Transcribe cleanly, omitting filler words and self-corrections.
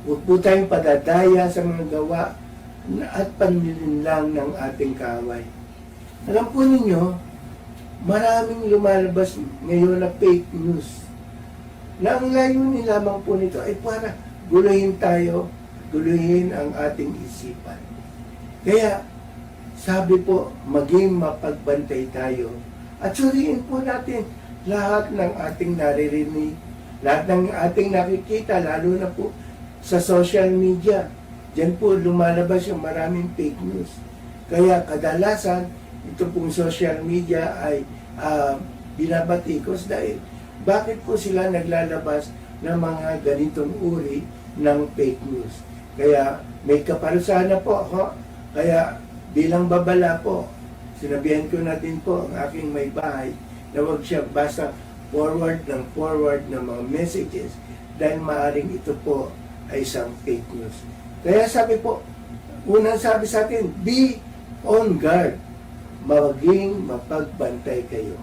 Huwag po tayong padadaya sa mga gawa at panlilinlang ng ating kaaway. Alam po ninyo, maraming lumalabas ngayon na fake news. Na ang layunin lamang po nito ay para guluhin tayo, guluhin ang ating isipan. Kaya, sabi po, maging mapagbantay tayo. At suriin po natin lahat ng ating naririnig, lahat ng ating nakikita, lalo na po sa social media. Diyan po lumalabas yung maraming fake news. Kaya kadalasan, ito pong social media ay binabatikos dahil bakit po sila naglalabas ng mga ganitong uri ng fake news. Kaya may kaparusahan na po ako. Kaya bilang babala po, sinabihan ko na din po ang aking may bahay na huwag siya basta forward ng mga messages dahil maaaring ito po ay isang fake news. Kaya sabi po, unang sabi sa atin, be on guard. Maging mapagbantay kayo.